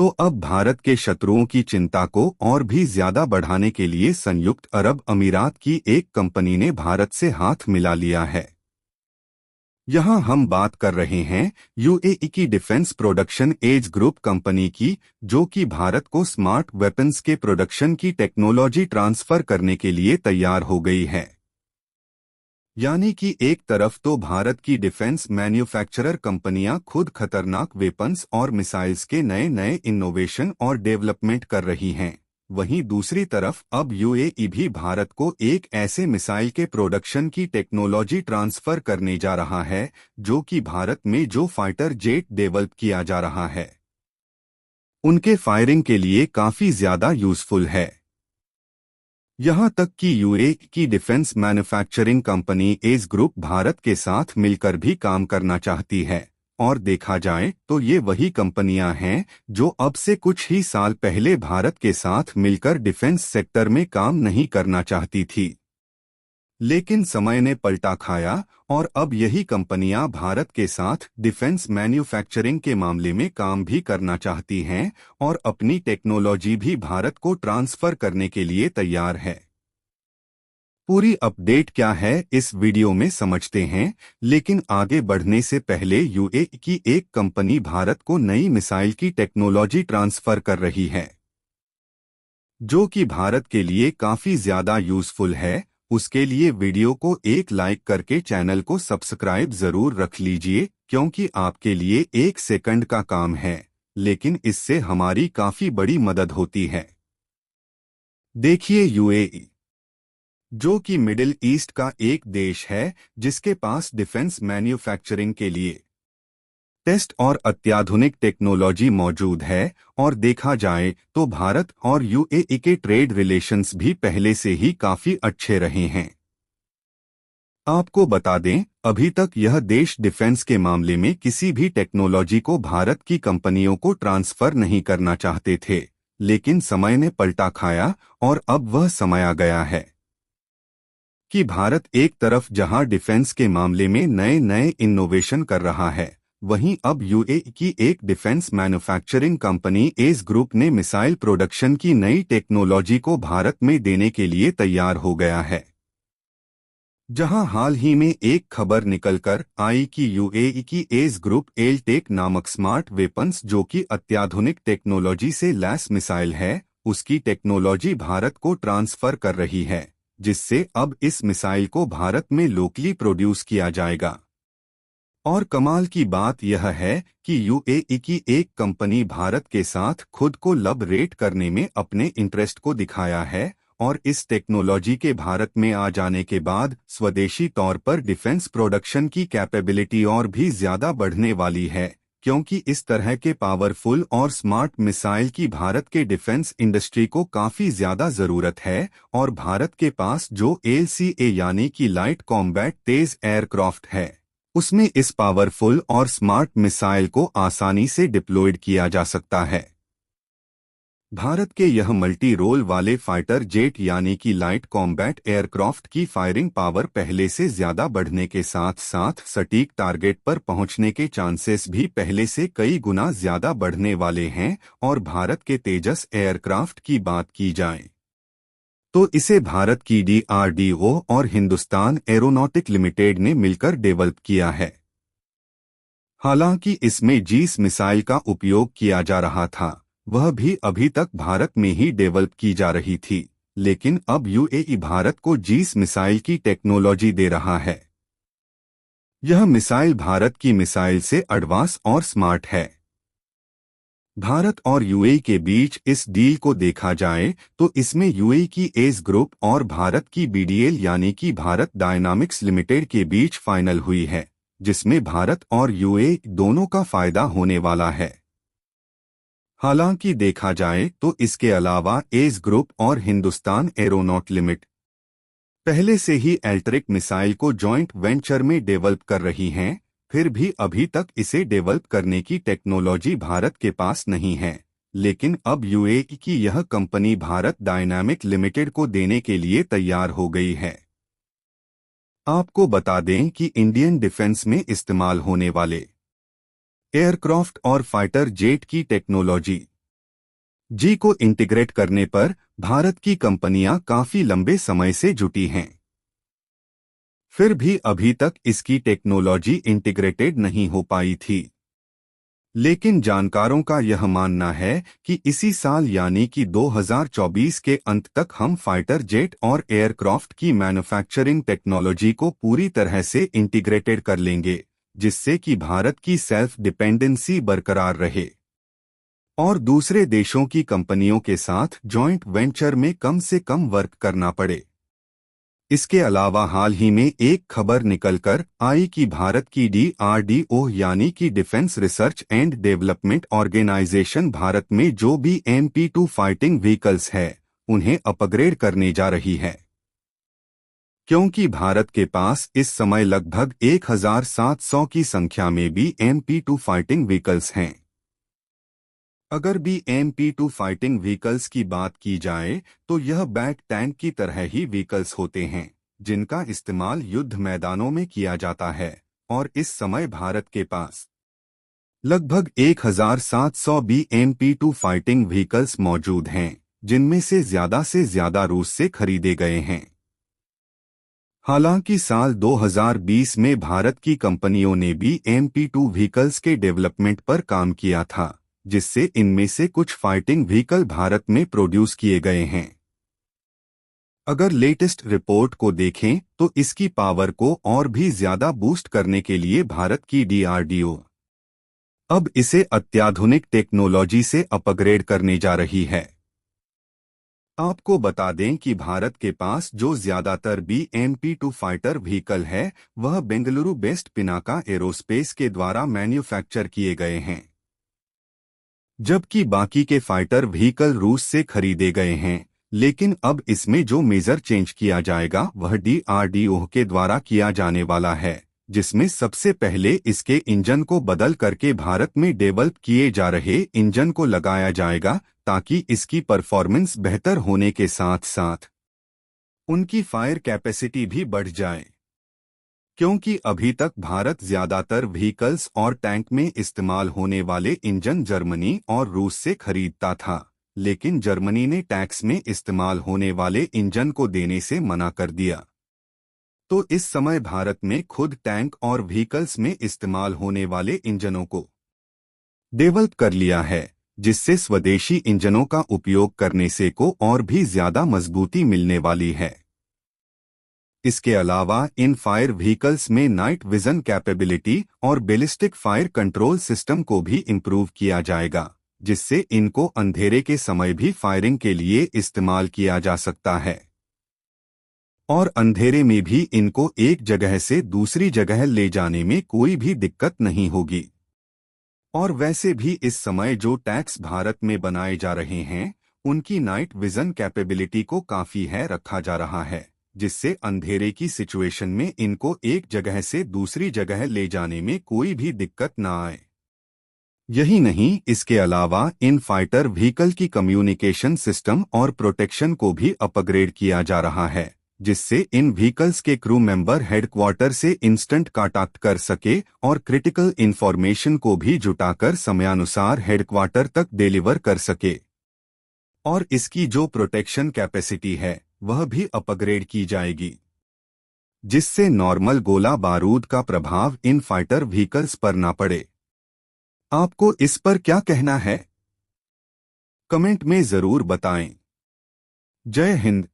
तो अब भारत के शत्रुओं की चिंता को और भी ज्यादा बढ़ाने के लिए संयुक्त अरब अमीरात की एक कंपनी ने भारत से हाथ मिला लिया है। यहां हम बात कर रहे हैं यूएई की defence production age group company की, जो कि भारत को स्मार्ट वेपन्स के प्रोडक्शन की टेक्नोलॉजी ट्रांसफर करने के लिए तैयार हो गई है। यानी कि एक तरफ तो भारत की डिफेंस मैन्युफैक्चरर कंपनियां खुद खतरनाक वेपन्स और मिसाइल्स के नए नए इनोवेशन और डेवलपमेंट कर रही हैं, वहीं दूसरी तरफ अब यूएई भी भारत को एक ऐसे मिसाइल के प्रोडक्शन की टेक्नोलॉजी ट्रांसफर करने जा रहा है जो कि भारत में जो फाइटर जेट डेवलप किया जा रहा है उनके फायरिंग के लिए काफी ज्यादा यूजफुल है। यहां तक कि यूएई की defence manufacturing company age group Bharat के साथ मिलकर भी काम करना चाहती है, और देखा जाए तो ये वही कंपनियां हैं जो अब से कुछ ही साल पहले भारत के साथ मिलकर डिफेंस सेक्टर में काम नहीं करना चाहती थी। लेकिन समय ने पलटा खाया और अब यही कंपनियां भारत के साथ डिफेंस मैन्युफैक्चरिंग के मामले में काम भी करना चाहती हैं और अपनी टेक्नोलॉजी भी भारत को ट्रांसफर करने के लिए तैयार है। पूरी अपडेट क्या है इस वीडियो में समझते हैं, लेकिन आगे बढ़ने से पहले यूएई की एक कंपनी भारत को नई मिसाइल की टेक्नोलॉजी ट्रांसफर कर रही है जो कि भारत के लिए काफी ज्यादा यूजफुल है। उसके लिए वीडियो को एक लाइक करके चैनल को सब्सक्राइब जरूर रख लीजिए, क्योंकि आपके लिए 1 सेकंड का काम है, लेकिन इससे हमारी काफी बड़ी मदद होती है। देखिए, यूएई जो कि मिडिल ईस्ट का एक देश है जिसके पास डिफेंस मैन्युफैक्चरिंग के लिए टेस्ट और अत्याधुनिक टेक्नोलॉजी मौजूद है, और देखा जाए तो भारत और यूएई के ट्रेड रिलेशंस भी पहले से ही काफी अच्छे रहे हैं। आपको बता दें, अभी तक यह देश डिफेंस के मामले में किसी भी टेक्नोलॉजी को भारत की कंपनियों को ट्रांसफर नहीं करना चाहते थे, लेकिन समय ने पलटा खाया और अब वह समय आ गया है कि भारत एक तरफ जहां डिफेंस के मामले में नए नए इनोवेशन कर रहा है, वहीं अब यूएई की एक defence manufacturing company age group ने मिसाइल प्रोडक्शन की नई टेक्नोलॉजी को भारत में देने के लिए तैयार हो गया है। जहां हाल ही में एक खबर निकलकर आई कि यूएई की एज ग्रुप एलटेक नामक स्मार्ट वेपन्स, जो कि अत्याधुनिक टेक्नोलॉजी से लैस मिसाइल है, उसकी टेक्नोलॉजी भारत को ट्रांसफर कर रही है, जिससे अब इस मिसाइल को भारत में लोकली प्रोड्यूस किया जाएगा। और कमाल की बात यह है कि यूएई की एक कंपनी भारत के साथ खुद को कोलैबोरेट करने में अपने इंटरेस्ट को दिखाया है, और इस टेक्नोलॉजी के भारत में आ जाने के बाद स्वदेशी तौर पर डिफेंस प्रोडक्शन की कैपेबिलिटी और भी ज्यादा बढ़ने वाली है, क्योंकि इस तरह के पावरफुल और स्मार्ट मिसाइल की भारत के डिफेंस इंडस्ट्री को काफी ज्यादा जरूरत है। और भारत के पास जो एलसीए यानी कि लाइट कॉम्बैट तेज एयरक्राफ्ट है, उसमें इस पावरफुल और स्मार्ट मिसाइल को आसानी से डिप्लॉयड किया जा सकता है। भारत के यह मल्टी रोल वाले फाइटर जेट यानी कि लाइट कॉम्बैट एयरक्राफ्ट की फायरिंग पावर पहले से ज्यादा बढ़ने के साथ साथ सटीक टारगेट पर पहुंचने के चांसेस भी पहले से कई गुना ज्यादा बढ़ने वाले हैं। और भारत के तेजस एयरक्राफ्ट की बात की जाए तो इसे भारत की डीआरडीओ और हिंदुस्तान एरोनॉटिक लिमिटेड ने मिलकर डेवलप किया है। हालांकि इसमें जीस मिसाइल का उपयोग किया जा रहा था, वह भी अभी तक भारत में ही डेवलप की जा रही थी, लेकिन अब यूएई भारत को जीस मिसाइल की टेक्नोलॉजी दे रहा है। यह मिसाइल भारत की मिसाइल से एडवांस और स्मार्ट है। भारत और यूएई के बीच इस डील को देखा जाए तो इसमें यूएई की एज ग्रुप और भारत की बीडीएल यानी कि भारत डायनामिक्स लिमिटेड के बीच फाइनल हुई है, जिसमें भारत और यूएई दोनों का फायदा होने वाला है। हालांकि देखा जाए तो इसके अलावा एज ग्रुप और हिंदुस्तान एरोनॉट लिमिटेड पहले से ही एल्ट्रिक मिसाइल को जॉइंट वेंचर में डेवलप कर रही हैं, फिर भी अभी तक इसे डेवलप करने की टेक्नोलॉजी भारत के पास नहीं है। लेकिन अब यूएई की यह कंपनी भारत डायनामिक लिमिटेड को देने के लिए तैयार हो गई है। आपको बता दें कि इंडियन डिफेंस में इस्तेमाल होने वाले एयरक्राफ्ट और फाइटर जेट की टेक्नोलॉजी जी को इंटीग्रेट करने पर भारत की कंपनियां काफी लंबे समय से जुटी हैं। फिर भी अभी तक इसकी टेक्नोलॉजी इंटीग्रेटेड नहीं हो पाई थी। लेकिन जानकारों का यह मानना है कि इसी साल यानी कि 2024 के अंत तक हम फाइटर जेट और एयरक्राफ्ट की मैन्युफैक्चरिंग टेक्नोलॉजी को पूरी तरह से इंटीग्रेटेड कर लेंगे, जिससे कि भारत की सेल्फ डिपेंडेंसी बरकरार रहे और दूसरे देशों की कंपनियों के साथ जॉइंट वेंचर में कम से कम वर्क करना पड़े। इसके अलावा हाल ही में एक खबर निकलकर आई कि भारत की DRDO यानी कि defence research and development organisation Bharat में जो भी MP2 फाइटिंग व्हीकल्स है उन्हें अपग्रेड करने जा रही है, क्योंकि भारत के पास इस समय लगभग 1700 की संख्या में भी MP2 फाइटिंग व्हीकल्स हैं। अगर भी MP2 फाइटिंग व्हीकल्स की बात की जाए तो यह बैक टैंक की तरह ही व्हीकल्स होते हैं जिनका इस्तेमाल युद्ध मैदानों में किया जाता है, और इस समय भारत के पास लगभग 1700 MP2 फाइटिंग व्हीकल्स मौजूद हैं, जिनमें से ज्यादा रूस से खरीदे गए हैं। हालांकि साल 2020 में भारत की कंपनियों ने भी MP2 व्हीकल्स के डेवलपमेंट पर काम किया था, जिससे इनमें से कुछ फाइटिंग व्हीकल भारत में प्रोड्यूस किए गए हैं। अगर लेटेस्ट रिपोर्ट को देखें तो इसकी पावर को और भी ज्यादा बूस्ट करने के लिए भारत की DRDO अब इसे अत्याधुनिक टेक्नोलॉजी से अपग्रेड करने जा रही है। आपको बता दें कि भारत के पास जो ज्यादातर MP2 फाइटर व्हीकल है वह बेंगलुरु बेस्ड पिनाका एरोस्पेस के द्वारा मैन्युफैक्चर किए गए हैं, जबकि बाकी के फाइटर व्हीकल रूस से खरीदे गए हैं। लेकिन अब इसमें जो मेजर चेंज किया जाएगा वह DRDO के द्वारा किया जाने वाला है, जिसमें सबसे पहले इसके इंजन को बदल करके भारत में डेवलप किए जा रहे इंजन को लगाया जाएगा, ताकि इसकी परफॉर्मेंस बेहतर होने के साथ साथ उनकी फायर कैपेसिटी भी बढ़ जाए। क्योंकि अभी तक भारत ज्यादातर व्हीकल्स और टैंक में इस्तेमाल होने वाले इंजन जर्मनी और रूस से खरीदता था, लेकिन जर्मनी ने टैंक्स में इस्तेमाल होने वाले इंजन को देने से मना कर दिया। तो इस समय भारत में खुद टैंक और व्हीकल्स में इस्तेमाल होने वाले इंजनों को डेवलप कर लिया है, जिससे स्वदेशी इंजनों का उपयोग करने से को और भी ज्यादा मजबूती मिलने वाली है। इसके अलावा इन फायर व्हीकल्स में नाइट विजन कैपेबिलिटी और बैलिस्टिक फायर कंट्रोल सिस्टम को भी इंप्रूव किया जाएगा, जिससे इनको अंधेरे के समय भी फायरिंग के लिए इस्तेमाल किया जा सकता है और अंधेरे में भी इनको एक जगह से दूसरी जगह ले जाने में कोई भी दिक्कत नहीं होगी। और वैसे भी इस समय जो टैंक्स भारत में बनाए जा रहे हैं उनकी नाइट विजन कैपेबिलिटी को काफी है रखा जा रहा है, जिससे अंधेरे की सिचुएशन में इनको एक जगह से दूसरी जगह ले जाने में कोई भी दिक्कत न आए। यही नहीं, इसके अलावा इन फाइटर व्हीकल की कम्युनिकेशन सिस्टम और प्रोटेक्शन को भी अपग्रेड किया जा रहा है, जिससे इन व्हीकल्स के क्रू मेंबर हेडक्वार्टर से इंस्टेंट कांटेक्ट कर सके और क्रिटिकल इंफॉर्मेशन को भी जुटाकर समयानुसार हेडक्वार्टर तक डिलीवर कर सके। और इसकी जो प्रोटेक्शन कैपेसिटी है वह भी अपग्रेड की जाएगी, जिससे नॉर्मल गोला बारूद का प्रभाव इन फाइटर व्हीकल्स पर ना पड़े। आपको इस पर क्या कहना है? कमेंट में जरूर बताएं। जय हिंद।